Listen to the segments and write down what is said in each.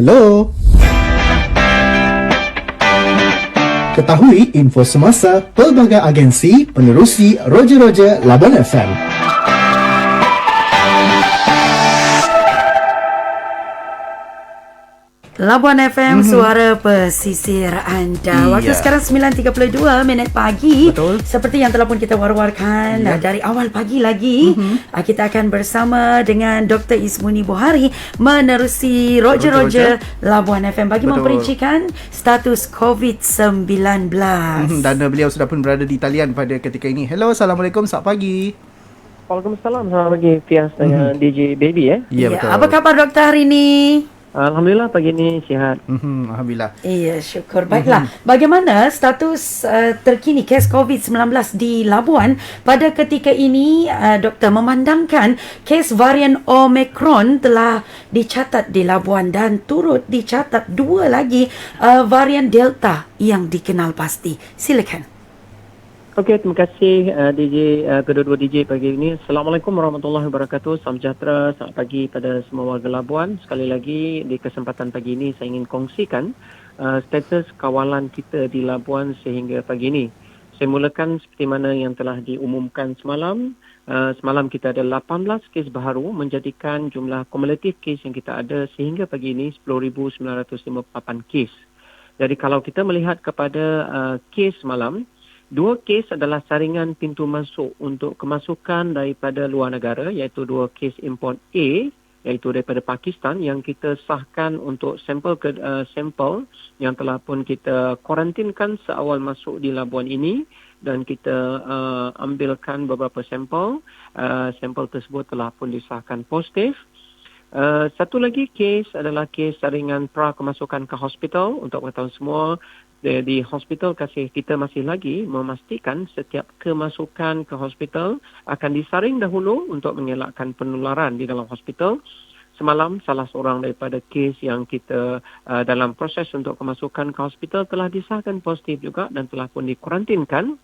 Hello. Ketahui info semasa pelbagai agensi penerusi Roger Labuan FM. Labuan FM, suara pesisir anda. Waktu sekarang 9.32 minit pagi. Betul. Seperti yang telah pun kita war-warkan dari awal pagi lagi. Kita akan bersama dengan Dr. Ismuni Bohari menerusi Roger Labuan FM bagi memperincikan status COVID-19. Dan beliau sudah pun berada di talian pada ketika ini. Hello, Assalamualaikum, selamat pagi. Waalaikumsalam, selamat pagi Fias dengan DJ Baby ya. Ya, betul. Apa khabar doktor hari ini? Alhamdulillah pagi ini sihat. Alhamdulillah. Iya, syukur. Baiklah, bagaimana status terkini kes COVID-19 di Labuan pada ketika ini, doktor, memandangkan kes varian Omicron telah dicatat di Labuan dan turut dicatat dua lagi varian Delta yang dikenal pasti. Silakan. Okey, terima kasih DJ, kedua-dua DJ pagi ini. Assalamualaikum warahmatullahi wabarakatuh. Salam sejahtera, selamat pagi pada semua warga Labuan. Sekali lagi di kesempatan pagi ini saya ingin kongsikan status kawalan kita di Labuan sehingga pagi ini. Saya mulakan seperti mana yang telah diumumkan semalam. Semalam kita ada 18 kes baharu menjadikan jumlah kumulatif kes yang kita ada sehingga pagi ini 10,958 kes. Jadi kalau kita melihat kepada kes semalam, 2 kes adalah saringan pintu masuk untuk kemasukan daripada luar negara, iaitu 2 kes import A, iaitu daripada Pakistan yang kita sahkan untuk sampel yang telah pun kita kuarantinkan seawal masuk di Labuan ini, dan kita ambilkan beberapa sampel. Sampel tersebut telah pun disahkan positif. Satu lagi kes adalah kes saringan pra kemasukan ke hospital. Untuk pengetahuan semua, di hospital kita masih lagi memastikan setiap kemasukan ke hospital akan disaring dahulu untuk mengelakkan penularan di dalam hospital. Semalam salah seorang daripada kes yang kita dalam proses untuk kemasukan ke hospital telah disahkan positif juga dan telah pun dikuarantinkan.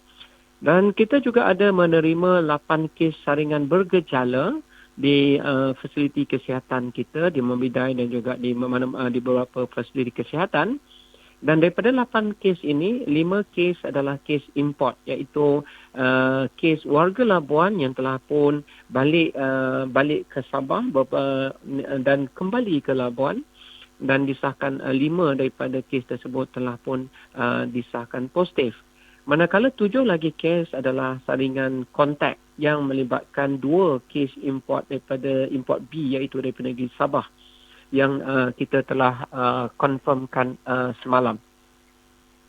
Dan kita juga ada menerima 8 kes saringan bergejala di fasiliti kesihatan kita di Membidai dan juga di beberapa fasiliti kesihatan. Dan daripada 8 kes ini, 5 kes adalah kes import, iaitu kes warga Labuan yang telah pun balik ke Sabah dan kembali ke Labuan, dan disahkan 5 daripada kes tersebut telah pun disahkan positif. Manakala 7 lagi kes adalah saringan kontak yang melibatkan 2 kes import daripada import B, iaitu daripada negeri Sabah, yang kita telah confirmkan semalam.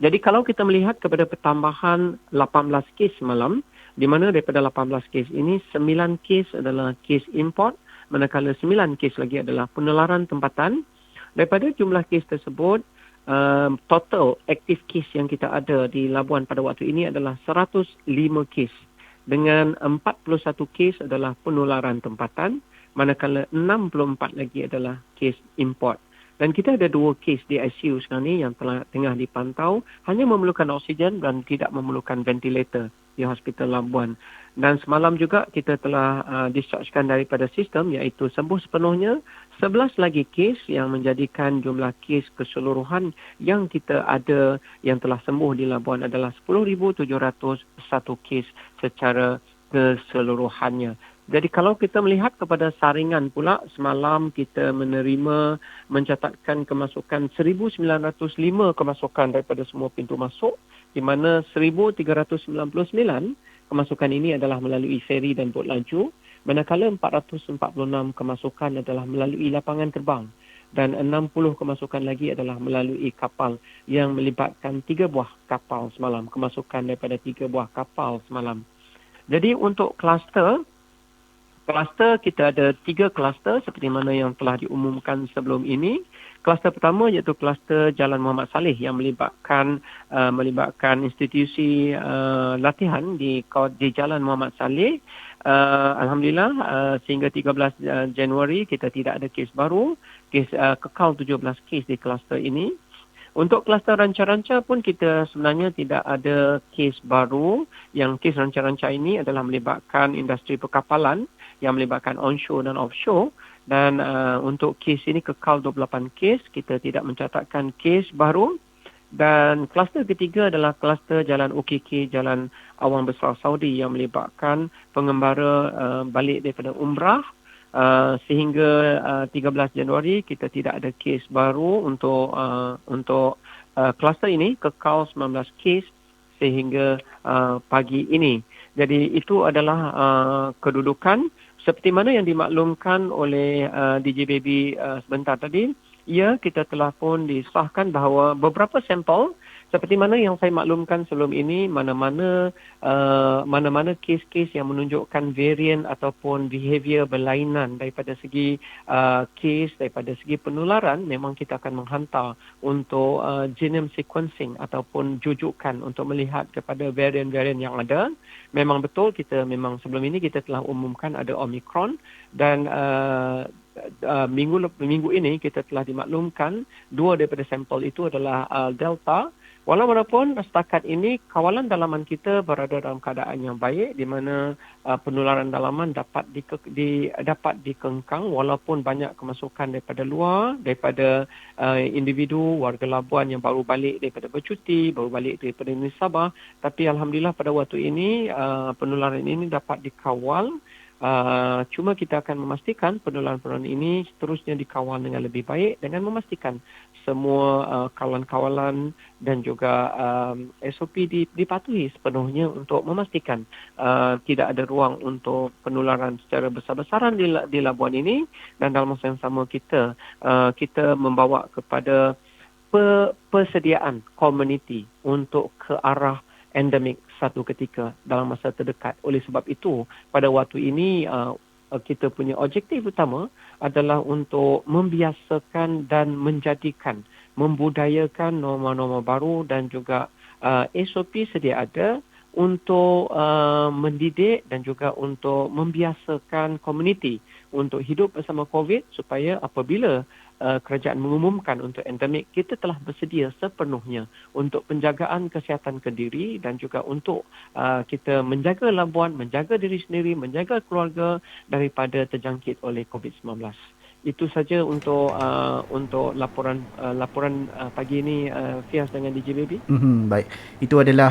Jadi kalau kita melihat kepada pertambahan 18 kes semalam, di mana daripada 18 kes ini 9 kes adalah kes import, manakala 9 kes lagi adalah penularan tempatan. Daripada jumlah kes tersebut, total aktif kes yang kita ada di Labuan pada waktu ini adalah 105 kes, dengan 41 kes adalah penularan tempatan, manakala 64 lagi adalah kes import. Dan kita ada 2 kes di ICU sekarang ni yang tengah dipantau, hanya memerlukan oksigen dan tidak memerlukan ventilator di Hospital Labuan. Dan semalam juga kita telah dischargekan daripada sistem, iaitu sembuh sepenuhnya 11 lagi kes, yang menjadikan jumlah kes keseluruhan yang kita ada yang telah sembuh di Labuan adalah 10,701 kes secara keseluruhannya. Jadi kalau kita melihat kepada saringan pula, semalam kita mencatatkan kemasukan 1,905 kemasukan daripada semua pintu masuk, di mana 1,399 kemasukan ini adalah melalui feri dan bot laju, manakala 446 kemasukan adalah melalui lapangan terbang, dan 60 kemasukan lagi adalah melalui kapal yang melibatkan 3 buah kapal semalam, kemasukan daripada 3 buah kapal semalam. Jadi untuk kluster kita ada 3 kluster seperti mana yang telah diumumkan sebelum ini. Kluster pertama iaitu kluster Jalan Muhammad Saleh yang melibatkan institusi latihan di Jalan Muhammad Saleh. Alhamdulillah sehingga 13 Januari kita tidak ada kes baru. Kekal 17 kes di kluster ini. Untuk kluster ranca-ranca pun kita sebenarnya tidak ada kes baru. Yang kes ranca-ranca ini adalah melibatkan industri perkapalan yang melibatkan onshore dan offshore. Dan untuk kes ini kekal 28 kes, kita tidak mencatatkan kes baru. Dan kluster ketiga adalah kluster Jalan OKK, Jalan Awang Besar Saudi yang melibatkan pengembara balik daripada umrah. Sehingga 13 Januari kita tidak ada kes baru untuk kluster ini, kekal 19 kes sehingga pagi ini. Jadi itu adalah kedudukan seperti mana yang dimaklumkan oleh DJ Baby sebentar tadi. Ya, kita telah pun disahkan bahawa beberapa sampel seperti mana yang saya maklumkan sebelum ini, mana-mana kes-kes yang menunjukkan varian ataupun behavior berlainan daripada segi kes, daripada segi penularan, memang kita akan menghantar untuk genome sequencing ataupun jujukan untuk melihat kepada varian-varian yang ada. Memang betul, memang sebelum ini kita telah umumkan ada Omicron dan minggu ini kita telah dimaklumkan 2 daripada sampel itu adalah Delta. Walaupun setakat ini kawalan dalaman kita berada dalam keadaan yang baik di mana penularan dalaman dapat dikengkang walaupun banyak kemasukan daripada luar, daripada individu warga Labuan yang baru balik daripada bercuti, baru balik daripada Sabah. Tapi alhamdulillah pada waktu ini penularan ini dapat dikawal. Cuma kita akan memastikan penularan-penularan ini seterusnya dikawal dengan lebih baik dengan memastikan semua kawalan-kawalan dan juga SOP dipatuhi sepenuhnya untuk memastikan tidak ada ruang untuk penularan secara besar-besaran di Labuan ini. Dan dalam masa yang sama kita membawa kepada persediaan komuniti untuk ke arah endemik satu ketika dalam masa terdekat. Oleh sebab itu, pada waktu ini kita punya objektif utama adalah untuk membiasakan dan membudayakan norma-norma baru dan juga SOP sedia ada untuk mendidik dan juga untuk membiasakan komuniti untuk hidup bersama COVID supaya apabila kerajaan mengumumkan untuk endemik, kita telah bersedia sepenuhnya untuk penjagaan kesihatan kediri dan juga untuk kita menjaga Labuan, menjaga diri sendiri, menjaga keluarga daripada terjangkit oleh COVID-19. Itu saja untuk laporan pagi ini, Fiaz dengan DJ Baby. Baik, itu adalah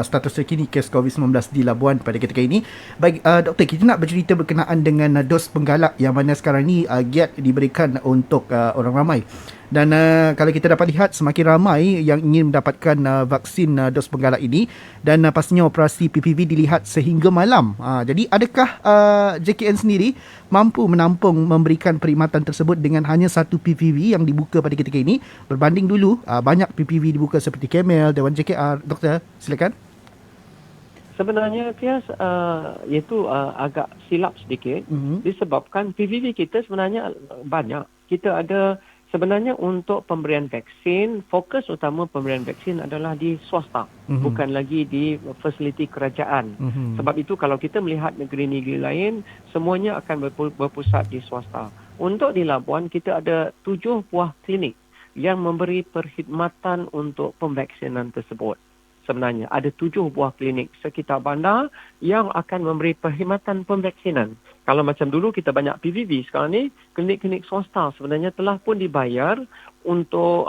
status terkini kes COVID-19 di Labuan pada ketika ini. Baik, Doktor, kita nak bercerita berkenaan dengan dos penggalak yang mana sekarang ni giat diberikan untuk orang ramai. Dan kalau kita dapat lihat, semakin ramai yang ingin mendapatkan vaksin dos penggalak ini, dan pastinya operasi PPV dilihat sehingga malam. Jadi adakah JKN sendiri mampu menampung memberikan perkhidmatan tersebut dengan hanya satu PPV yang dibuka pada ketika ini, berbanding dulu banyak PPV dibuka seperti Camel, Dewan JKR. Doktor, silakan. Sebenarnya Fiaz, iaitu agak silap sedikit disebabkan PPV kita sebenarnya banyak. Kita ada sebenarnya untuk pemberian vaksin, fokus utama pemberian vaksin adalah di swasta, bukan lagi di fasiliti kerajaan. Sebab itu kalau kita melihat negeri-negeri lain, semuanya akan berpusat di swasta. Untuk di Labuan, kita ada 7 buah klinik yang memberi perkhidmatan untuk pemvaksinan tersebut. Sebenarnya ada 7 buah klinik sekitar bandar yang akan memberi perkhidmatan pemvaksinan. Kalau macam dulu kita banyak PVV, sekarang ni klinik-klinik swasta sebenarnya telah pun dibayar untuk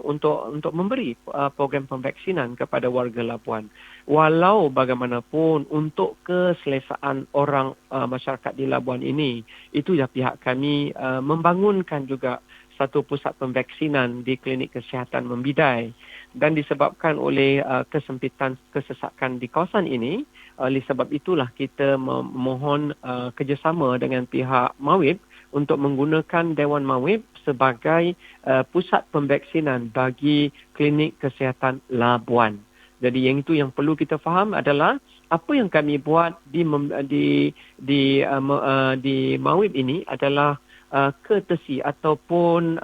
untuk memberi program pemvaksinan kepada warga Labuan. Walau bagaimanapun untuk keselesaan orang masyarakat di Labuan ini, itu ya pihak kami membangunkan juga satu pusat pemvaksinan di klinik kesihatan Membidai. Dan disebabkan oleh kesempitan kesesakan di kawasan ini, oleh sebab itulah kita memohon kerjasama dengan pihak Mawib untuk menggunakan Dewan Mawib sebagai pusat pemvaksinan bagi klinik kesihatan Labuan. Jadi yang itu yang perlu kita faham adalah apa yang kami buat di Mawib ini adalah courtesy ataupun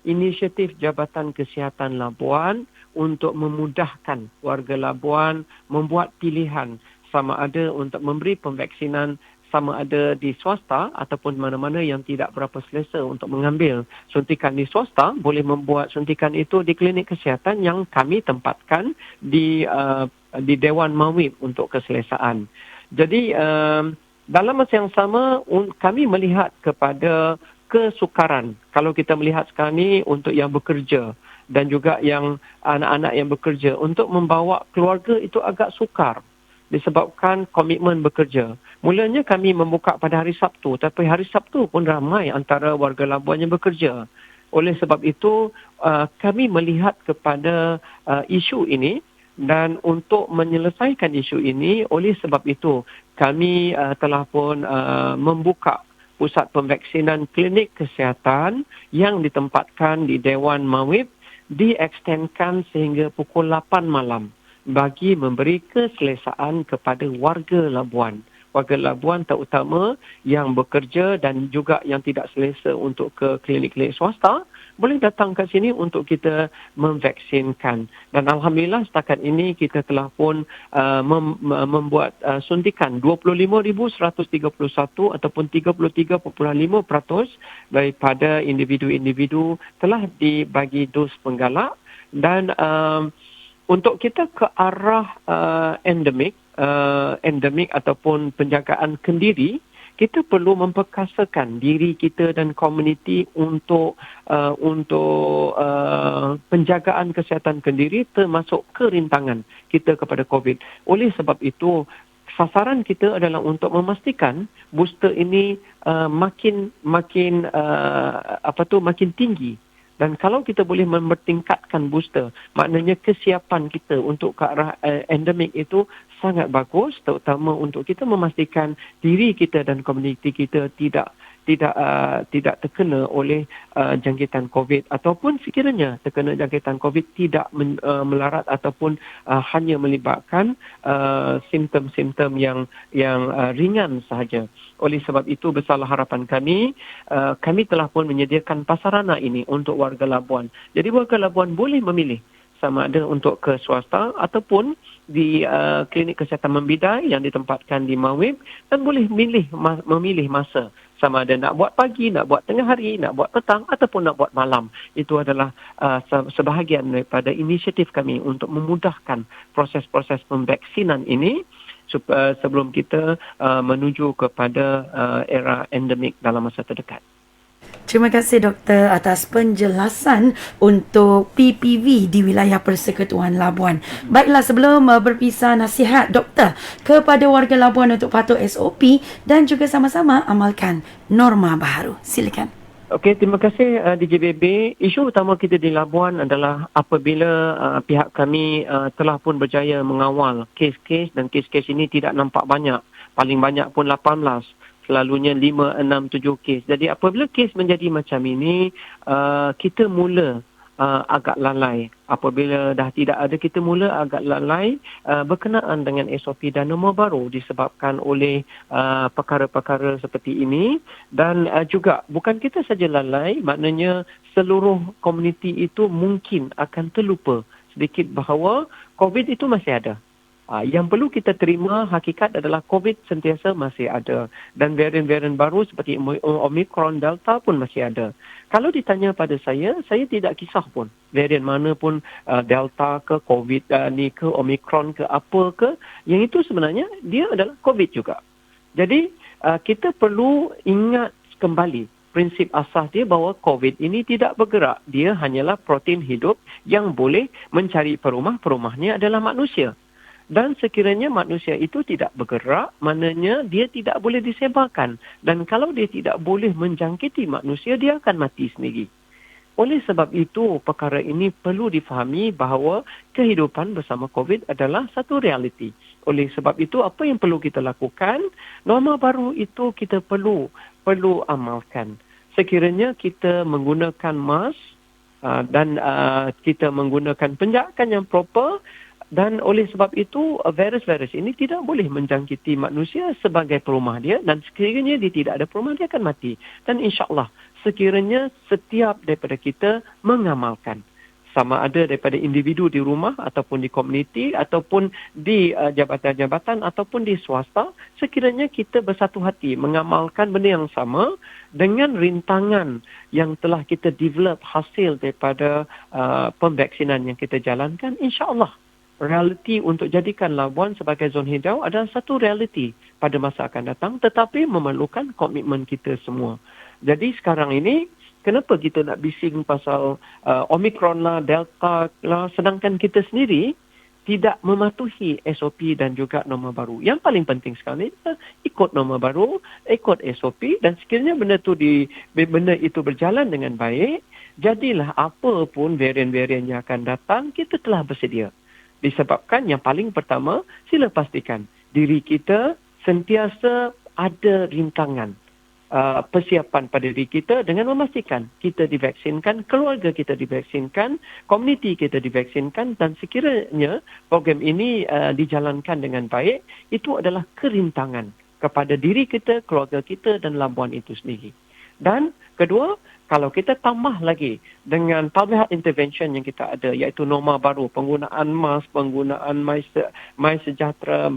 inisiatif Jabatan Kesihatan Labuan untuk memudahkan warga Labuan membuat pilihan sama ada untuk memberi pemvaksinan sama ada di swasta ataupun mana-mana yang tidak berapa selesa untuk mengambil suntikan di swasta, boleh membuat suntikan itu di klinik kesihatan yang kami tempatkan di Dewan Mawib untuk keselesaan. Jadi dalam masa yang sama kami melihat kepada kesukaran. Kalau kita melihat sekarang ni untuk yang bekerja dan juga yang anak-anak yang bekerja, untuk membawa keluarga itu agak sukar disebabkan komitmen bekerja. Mulanya kami membuka pada hari Sabtu, tapi hari Sabtu pun ramai antara warga Labuan yang bekerja. Oleh sebab itu, kami melihat kepada isu ini, dan untuk menyelesaikan isu ini, oleh sebab itu, kami telah pun membuka pusat pemvaksinan klinik kesihatan yang ditempatkan di Dewan Mawib, diekstenkan sehingga pukul 8 malam bagi memberi keselesaan kepada warga Labuan. Warga Labuan terutama yang bekerja dan juga yang tidak selesa untuk ke klinik-klinik swasta, boleh datang ke sini untuk kita memvaksinkan. Dan Alhamdulillah setakat ini kita telah pun membuat suntikan 25,131 ataupun 33.5% daripada individu-individu telah dibagi dos penggalak. Dan untuk kita ke arah endemik ataupun penjagaan kendiri, kita perlu memperkasakan diri kita dan komuniti untuk penjagaan kesihatan kendiri, termasuk kerintangan kita kepada COVID. Oleh sebab itu, sasaran kita adalah untuk memastikan booster ini makin tinggi. Dan kalau kita boleh mempertingkatkan booster, maknanya kesiapan kita untuk ke arah endemik itu sangat bagus, terutama untuk kita memastikan diri kita dan komuniti kita tidak terkena oleh jangkitan COVID, ataupun sekiranya terkena jangkitan COVID tidak melarat ataupun hanya melibatkan simptom-simptom yang ringan sahaja. Oleh sebab itu, besarlah harapan kami telah pun menyediakan pasarana ini untuk warga Labuan. Jadi warga Labuan boleh memilih sama ada untuk ke swasta ataupun di klinik kesihatan membidai yang ditempatkan di Mawib, dan boleh memilih masa sama ada nak buat pagi, nak buat tengah hari, nak buat petang ataupun nak buat malam. Itu adalah sebahagian daripada inisiatif kami untuk memudahkan proses-proses pemvaksinan ini sebelum kita menuju kepada era endemik dalam masa terdekat. Terima kasih doktor atas penjelasan untuk PPV di wilayah Persekutuan Labuan. Baiklah, sebelum berpisah, nasihat doktor kepada warga Labuan untuk patuh SOP dan juga sama-sama amalkan norma baharu. Silakan. Okey, terima kasih DJBB. Isu utama kita di Labuan adalah apabila pihak kami telah pun berjaya mengawal kes-kes, dan kes-kes ini tidak nampak banyak. Paling banyak pun 18. Selalunya 5, 6, 7 kes. Jadi apabila kes menjadi macam ini, kita mula agak lalai. Apabila dah tidak ada, kita mula agak lalai berkenaan dengan SOP dan norma baru disebabkan oleh perkara-perkara seperti ini. Dan juga bukan kita saja lalai, maknanya seluruh komuniti itu mungkin akan terlupa sedikit bahawa COVID itu masih ada. Yang perlu kita terima hakikat adalah COVID sentiasa masih ada, dan varian-varian baru seperti Omicron, Delta pun masih ada. Kalau ditanya pada saya tidak kisah pun varian mana pun, Delta ke COVID ni ke Omicron ke apa ke, yang itu sebenarnya dia adalah COVID juga. Jadi kita perlu ingat kembali prinsip asas dia bahawa COVID ini tidak bergerak. Dia hanyalah protein hidup yang boleh mencari perumah-perumahnya adalah manusia. Dan sekiranya manusia itu tidak bergerak, maknanya dia tidak boleh disebarkan. Dan kalau dia tidak boleh menjangkiti manusia, dia akan mati sendiri. Oleh sebab itu, perkara ini perlu difahami bahawa kehidupan bersama COVID adalah satu realiti. Oleh sebab itu, apa yang perlu kita lakukan? Norma baru itu kita perlu amalkan. Sekiranya kita menggunakan mask dan kita menggunakan penjagaan yang proper, dan oleh sebab itu, virus-virus ini tidak boleh menjangkiti manusia sebagai perumah dia, dan sekiranya dia tidak ada perumah, dia akan mati. Dan insyaAllah, sekiranya setiap daripada kita mengamalkan, sama ada daripada individu di rumah ataupun di komuniti ataupun di jabatan-jabatan ataupun di swasta, sekiranya kita bersatu hati mengamalkan benda yang sama dengan rintangan yang telah kita develop hasil daripada pemvaksinan yang kita jalankan, insyaAllah realiti untuk jadikan Labuan sebagai zon hijau adalah satu realiti. pada masa akan datang, tetapi memerlukan komitmen kita semua. Jadi sekarang ini, kenapa kita nak bising pasal Omicron lah, Delta lah, sedangkan kita sendiri tidak mematuhi SOP dan juga norma baru. Yang paling penting sekali, ikut norma baru, ikut SOP, dan sekiranya benda itu berjalan dengan baik, jadilah apa pun varian-varian yang akan datang, kita telah bersedia. Disebabkan yang paling pertama, sila pastikan diri kita sentiasa ada rintangan persiapan pada diri kita dengan memastikan kita divaksinkan, keluarga kita divaksinkan, komuniti kita divaksinkan, dan sekiranya program ini dijalankan dengan baik, itu adalah kerintangan kepada diri kita, keluarga kita dan Labuan itu sendiri. Dan kedua, kalau kita tambah lagi dengan public health intervention yang kita ada, iaitu norma baru, penggunaan mask, penggunaan MySejahtera,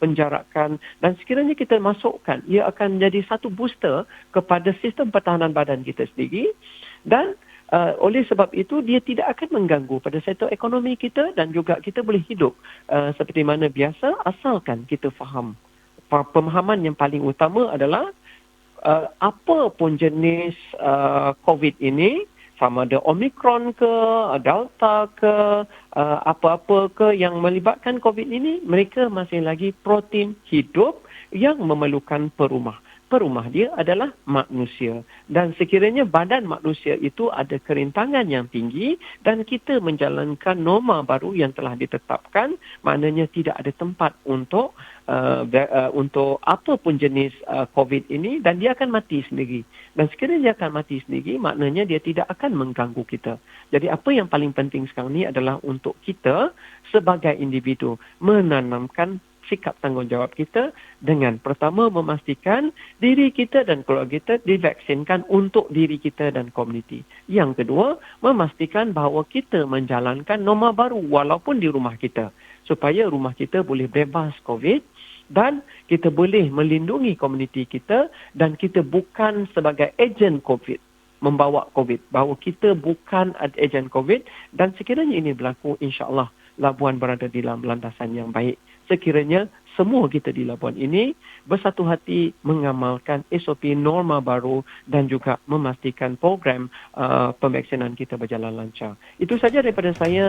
penjarakan, dan sekiranya kita masukkan, ia akan menjadi satu booster kepada sistem pertahanan badan kita sendiri, dan oleh sebab itu dia tidak akan mengganggu pada sektor ekonomi kita, dan juga kita boleh hidup seperti mana biasa, asalkan kita faham. Pemahaman yang paling utama adalah apa pun jenis COVID ini, sama ada Omicron ke, Delta ke, apa-apa ke yang melibatkan COVID ini, mereka masih lagi protein hidup yang memerlukan perumah. Perumah dia adalah manusia. Dan sekiranya badan manusia itu ada kerintangan yang tinggi dan kita menjalankan norma baru yang telah ditetapkan, maknanya tidak ada tempat untuk apa pun jenis COVID ini, dan dia akan mati sendiri. Dan sekiranya dia akan mati sendiri, maknanya dia tidak akan mengganggu kita. Jadi apa yang paling penting sekarang ni adalah untuk kita sebagai individu menanamkan sikap tanggungjawab kita dengan pertama memastikan diri kita dan keluarga kita divaksinkan untuk diri kita dan komuniti. Yang kedua, memastikan bahawa kita menjalankan norma baru walaupun di rumah kita, supaya rumah kita boleh bebas COVID dan kita boleh melindungi komuniti kita, dan kita bukan sebagai ejen COVID membawa COVID, bahawa kita bukan ejen COVID, dan sekiranya ini berlaku, insya-Allah Labuan berada di dalam landasan yang baik. Sekiranya semua kita di Labuan ini bersatu hati mengamalkan SOP norma baru dan juga memastikan program pemvaksinan kita berjalan lancar. Itu saja daripada saya,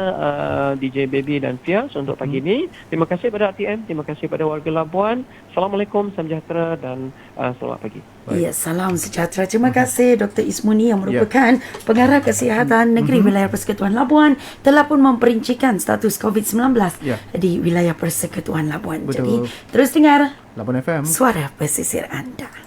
DJ Baby dan Fiaz untuk pagi ini. Terima kasih pada RTM, terima kasih pada warga Labuan. Assalamualaikum, salam sejahtera dan selamat pagi. Ya, salam sejahtera. Terima kasih Dr. Ismuni yang merupakan pengarah kesihatan negeri wilayah Persekutuan Labuan telah pun memperincikan status COVID-19 di wilayah Persekutuan Labuan. Betul. Jadi terus dengar Labuan FM, suara pesisir anda.